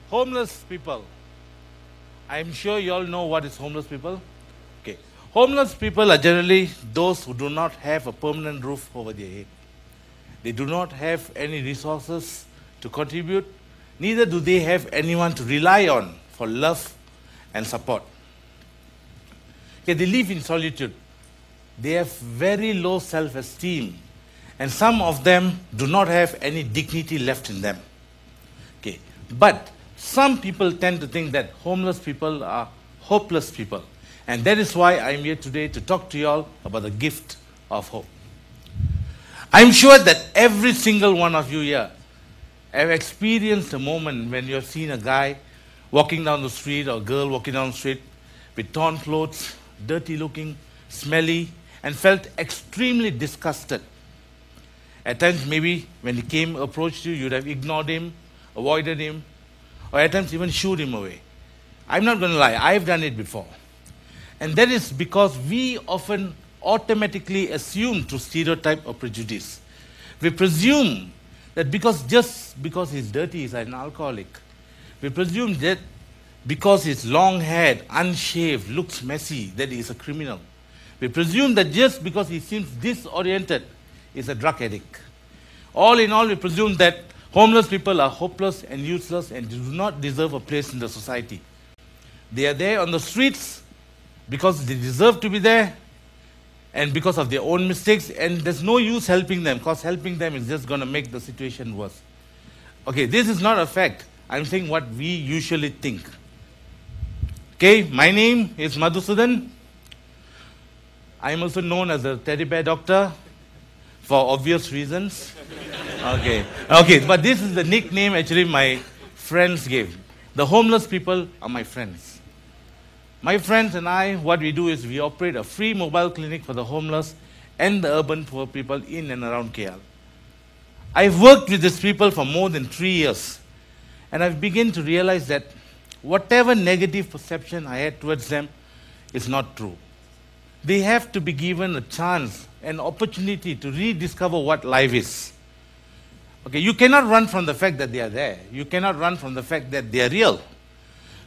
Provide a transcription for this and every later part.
Homeless people. I'm sure you all know what is homeless people. Okay. Homeless people are generally those who do not have a permanent roof over their head. They do not have any resources to contribute. Neither do they have anyone to rely on for love and support. Okay, they live in solitude. They have very low self-esteem. And some of them do not have any dignity left in them. Okay. But some people tend to think that homeless people are hopeless people. And that is why I'm here today to talk to you all about the gift of hope. I'm sure that every single one of you here have experienced a moment when you have seen a guy walking down the street or a girl walking down the street with torn clothes, dirty looking, smelly, and felt extremely disgusted. At times, maybe when he came, approached you, you'd have ignored him, avoided him, or at times even shooed him away. I'm not going to lie, I've done it before. And that is because we often automatically assume through stereotype or prejudice. We presume that just because he's dirty, he's an alcoholic. We presume that because he's long-haired, unshaved, looks messy, that he's a criminal. We presume that just because he seems disoriented, he's a drug addict. All in all, we presume that homeless people are hopeless and useless and do not deserve a place in the society. They are there on the streets because they deserve to be there and because of their own mistakes, and there's no use helping them because helping them is just going to make the situation worse. Okay, this is not a fact. I'm saying what we usually think. Okay, my name is Madhusudhan. I'm also known as a teddy bear doctor for obvious reasons. Okay, but this is the nickname actually my friends gave. The homeless people are my friends. My friends and I, what we do is we operate a free mobile clinic for the homeless and the urban poor people in and around KL. I've worked with these people for more than 3 years, and I've begun to realize that whatever negative perception I had towards them is not true. They have to be given a chance, an opportunity to rediscover what life is. Okay, you cannot run from the fact that they are there. You cannot run from the fact that they are real.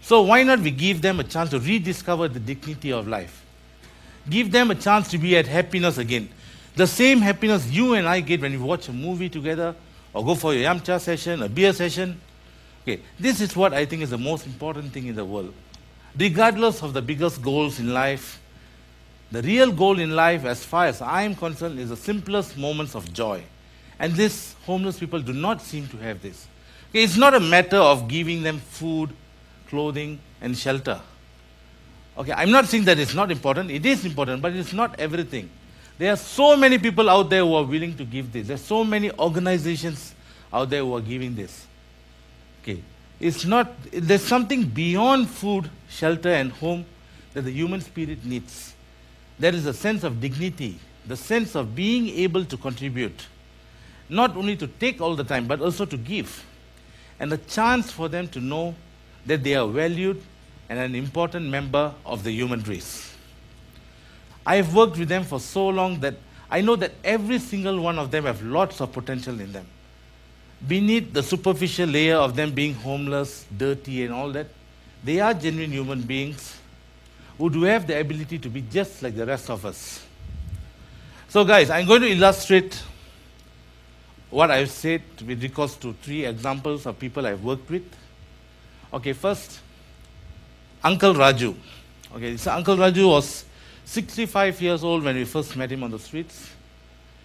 So why not we give them a chance to rediscover the dignity of life? Give them a chance to be at happiness again. The same happiness you and I get when we watch a movie together or go for a yamcha session, a beer session. Okay, this is what I think is the most important thing in the world. Regardless of the biggest goals in life, the real goal in life, as far as I am concerned, is the simplest moments of joy. And these homeless people do not seem to have this. Okay, it's not a matter of giving them food, clothing, and shelter. Okay, I'm not saying that it's not important. It is important, but it's not everything. There are so many people out there who are willing to give this. There's so many organizations out there who are giving this. Okay, there's something beyond food, shelter, and home that the human spirit needs. There is a sense of dignity, the sense of being able to contribute. Not only to take all the time, but also to give. And a chance for them to know that they are valued and an important member of the human race. I have worked with them for so long that I know that every single one of them have lots of potential in them. Beneath the superficial layer of them being homeless, dirty, and all that, they are genuine human beings who do have the ability to be just like the rest of us. So guys, I'm going to illustrate what I've said with regards to 3 examples of people I've worked with. Okay, first, Uncle Raju. Okay, so Uncle Raju was 65 years old when we first met him on the streets.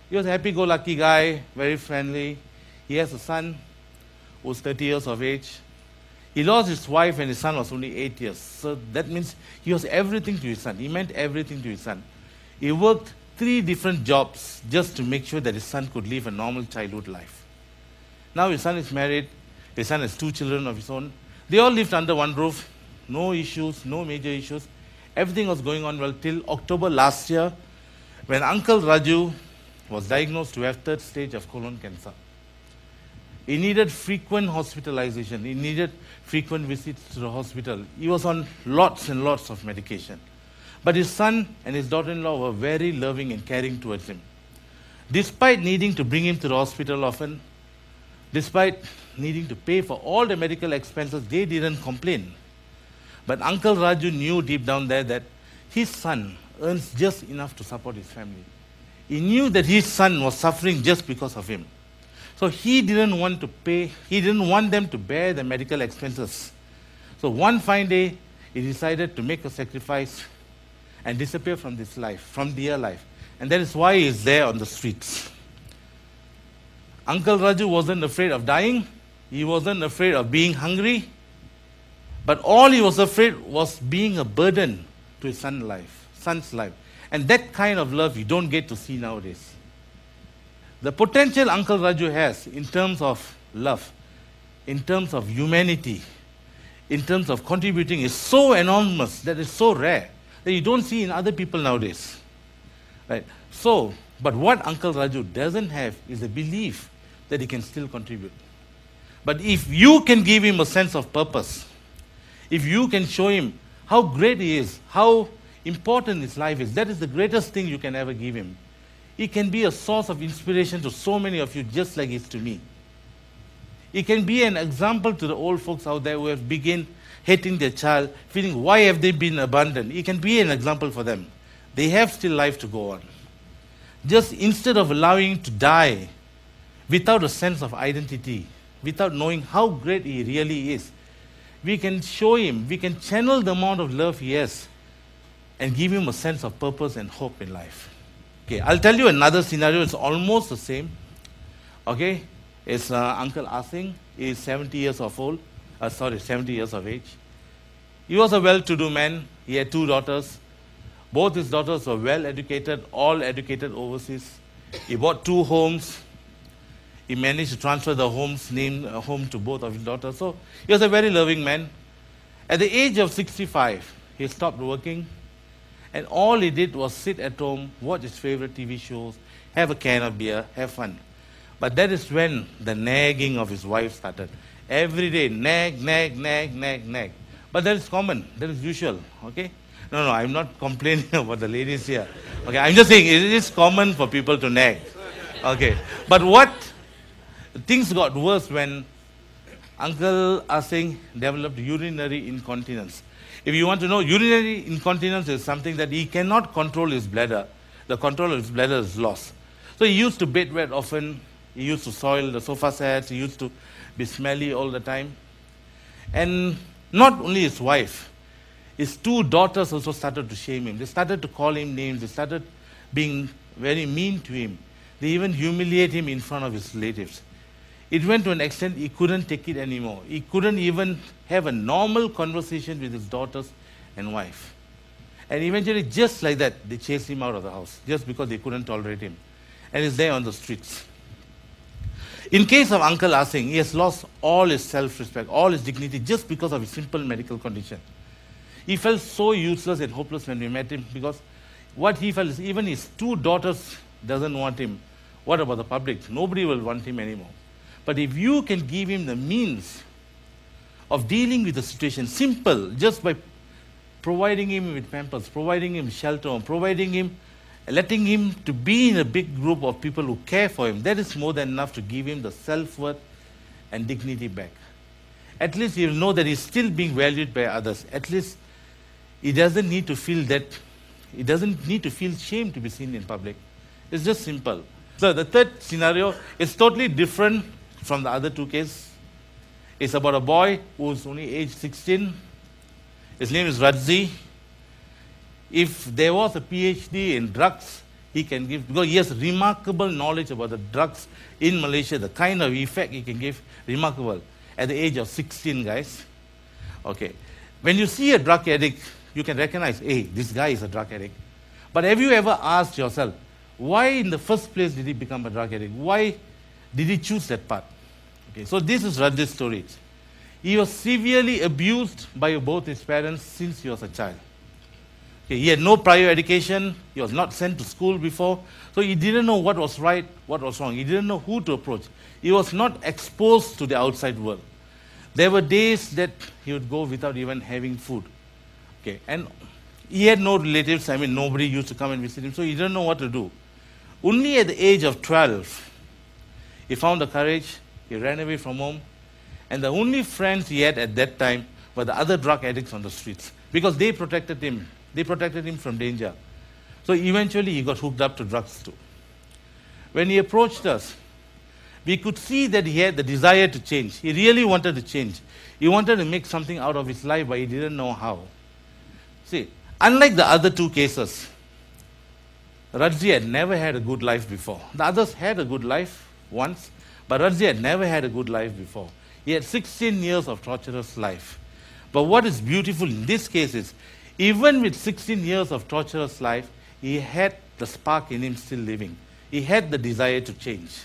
He was a happy-go-lucky guy, very friendly. He has a son who's 30 years of age. He lost his wife when his son was only 8 years. So that means he was everything to his son. He meant everything to his son. He worked 3 different jobs just to make sure that his son could live a normal childhood life. Now his son is married. His son has 2 children of his own. They all lived under one roof. No issues, no major issues. Everything was going on well till October last year when Uncle Raju was diagnosed to have 3rd stage of colon cancer. He needed frequent hospitalization. He needed frequent visits to the hospital. He was on lots and lots of medication. But his son and his daughter-in-law were very loving and caring towards him. Despite needing to bring him to the hospital often, Despite needing to pay for all the medical expenses, they didn't complain. But Uncle Raju knew deep down there that his son earns just enough to support his family. He knew that his son was suffering just because of him. So he didn't want to pay, he didn't want them to bear the medical expenses. So one fine day, he decided to make a sacrifice and disappear from this life, from their life. And that is why he is there on the streets. Uncle Raju wasn't afraid of dying. He wasn't afraid of being hungry. But all he was afraid was being a burden to his son's life. And that kind of love you don't get to see nowadays. The potential Uncle Raju has in terms of love, in terms of humanity, in terms of contributing is so enormous, that is so rare, that you don't see in other people nowadays. Right? So, but what Uncle Raju doesn't have is a belief that he can still contribute. But if you can give him a sense of purpose, if you can show him how great he is, how important his life is, that is the greatest thing you can ever give him. He can be a source of inspiration to so many of you, just like he is to me. He can be an example to the old folks out there who have begun hating their child, feeling why have they been abandoned. He can be an example for them. They have still life to go on. Just instead of allowing him to die without a sense of identity, without knowing how great he really is, we can show him, we can channel the amount of love he has and give him a sense of purpose and hope in life. Okay, I'll tell you another scenario. It's almost the same. Okay, it's Uncle Asing. He is 70 years of age. He was a well-to-do man. He had 2 daughters. Both his daughters were well-educated, all educated overseas. He bought 2 homes. He managed to transfer the home's name home to both of his daughters. So he was a very loving man. At the age of 65, he stopped working. And all he did was sit at home, watch his favorite TV shows, have a can of beer, have fun. But that is when the nagging of his wife started. Every day, nag, nag, nag, nag, nag. But that is common, that is usual, okay? No, I'm not complaining about the ladies here. Okay, I'm just saying it is common for people to nag. Okay, but things got worse when Uncle Asing developed urinary incontinence. If you want to know, urinary incontinence is something that he cannot control his bladder. The control of his bladder is lost. So he used to bedwet often. He used to soil the sofa sets. He used to be smelly all the time. And not only his wife, his 2 daughters also started to shame him. They started to call him names. They started being very mean to him. They even humiliate him in front of his relatives. It went to an extent he couldn't take it anymore. He couldn't even have a normal conversation with his daughters and wife. And eventually, just like that, they chased him out of the house, just because they couldn't tolerate him. And he's there on the streets. In case of Uncle Asing, he has lost all his self-respect, all his dignity, just because of his simple medical condition. He felt so useless and hopeless when we met him, because what he felt is even his 2 daughters doesn't want him. What about the public? Nobody will want him anymore. But if you can give him the means of dealing with the situation, simple, just by providing him with pampers, providing him shelter, letting him to be in a big group of people who care for him, that is more than enough to give him the self-worth and dignity back. At least he will know that he's still being valued by others. At least he doesn't need to feel shame to be seen in public. It's just simple. So the third scenario is totally different from the other 2 cases. It's about a boy who's only age 16. His name is Rotary. If there was a PhD in drugs, he can give, because he has remarkable knowledge about the drugs in Malaysia, the kind of effect he can give, remarkable, at the age of 16, guys. Okay. When you see a drug addict, you can recognize, hey, this guy is a drug addict. But have you ever asked yourself, why in the first place did he become a drug addict? Why did he choose that path? Okay, so this is Raj's story. He was severely abused by both his parents since he was a child. Okay, he had no prior education. He was not sent to school before. So he didn't know what was right, what was wrong. He didn't know who to approach. He was not exposed to the outside world. There were days that he would go without even having food. Okay, and he had no relatives. I mean, nobody used to come and visit him, so he didn't know what to do. Only at the age of 12, he found the courage He ran away from home. And the only friends he had at that time were the other drug addicts on the streets because they protected him. They protected him from danger. So eventually he got hooked up to drugs too. When he approached us, we could see that he had the desire to change. He really wanted to change. He wanted to make something out of his life, but he didn't know how. See, unlike the other two cases, Raju had never had a good life before. The others had a good life once, but Raju had never had a good life before. He had 16 years of torturous life. But what is beautiful in this case is, even with 16 years of torturous life, he had the spark in him still living. He had the desire to change.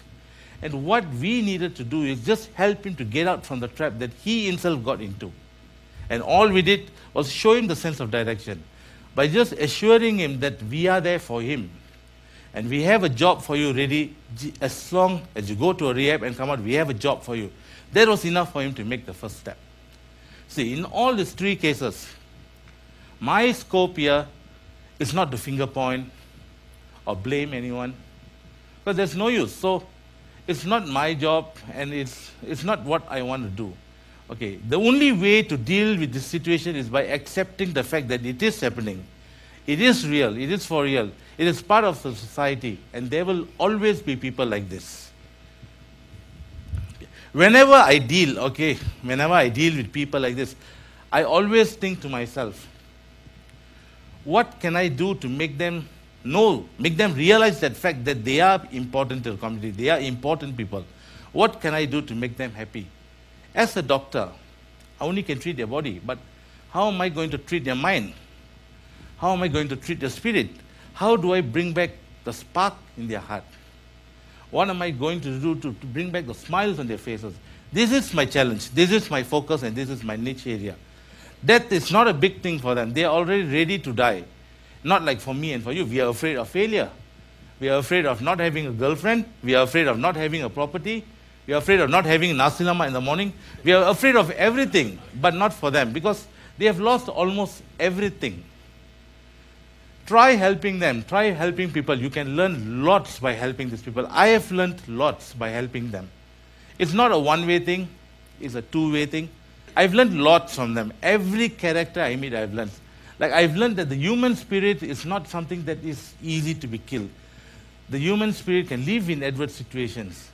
And what we needed to do is just help him to get out from the trap that he himself got into. And all we did was show him the sense of direction by just assuring him that we are there for him. And we have a job for you ready. As long as you go to a rehab and come out, we have a job for you. That was enough for him to make the first step. See, in all these three cases, my scope here is not to finger point or blame anyone, because there's no use. So it's not my job, and it's not what I want to do. Okay, the only way to deal with this situation is by accepting the fact that it is happening. It is real, it is for real, it is part of the society, and there will always be people like this. Whenever I deal with people like this, I always think to myself, what can I do to make them realize that fact that they are important to the community, they are important people. What can I do to make them happy? As a doctor, I only can treat their body, but how am I going to treat their mind? How am I going to treat their spirit? How do I bring back the spark in their heart? What am I going to do to bring back the smiles on their faces? This is my challenge. This is my focus, and this is my niche area. Death is not a big thing for them. They are already ready to die. Not like for me and for you. We are afraid of failure. We are afraid of not having a girlfriend. We are afraid of not having a property. We are afraid of not having nasi lemak in the morning. We are afraid of everything, but not for them, because they have lost almost everything. Try helping them. Try helping people. You can learn lots by helping these people. I have learned lots by helping them. It's not a one-way thing. It's a two-way thing. I've learned lots from them. Every character I meet, I've learned. Like, I've learned that the human spirit is not something that is easy to be killed. The human spirit can live in adverse situations,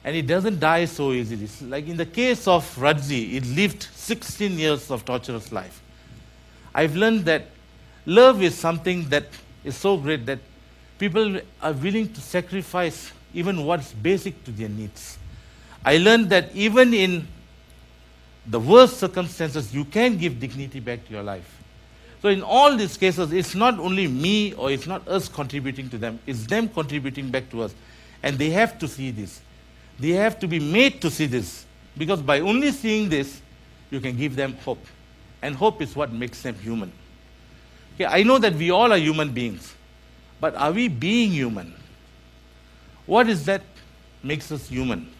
and it doesn't die so easily. Like in the case of Raju, it lived 16 years of torturous life. I've learned that love is something that is so great that people are willing to sacrifice even what's basic to their needs. I learned that even in the worst circumstances, you can give dignity back to your life. So in all these cases, it's not only me or it's not us contributing to them, it's them contributing back to us. And they have to see this. They have to be made to see this, because by only seeing this, you can give them hope. And hope is what makes them human. Okay, I know that we all are human beings, but are we being human? What is that makes us human?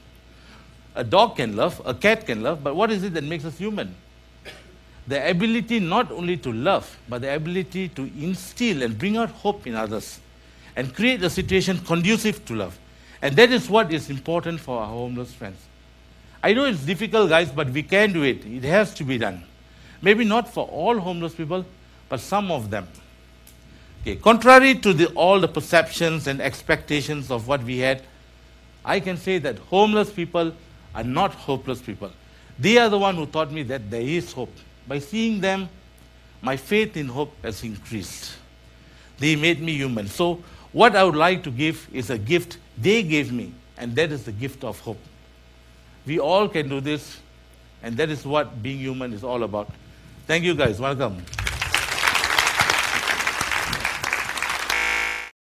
A dog can love, a cat can love, but what is it that makes us human? The ability not only to love, but the ability to instill and bring out hope in others and create a situation conducive to love. And that is what is important for our homeless friends. I know it's difficult, guys, but we can do it. It has to be done. Maybe not for all homeless people, but some of them. Okay. Contrary to all the perceptions and expectations of what we had, I can say that homeless people are not hopeless people. They are the one who taught me that there is hope. By seeing them, my faith in hope has increased. They made me human. So what I would like to give is a gift they gave me, and that is the gift of hope. We all can do this, and that is what being human is all about. Thank you, guys. Welcome.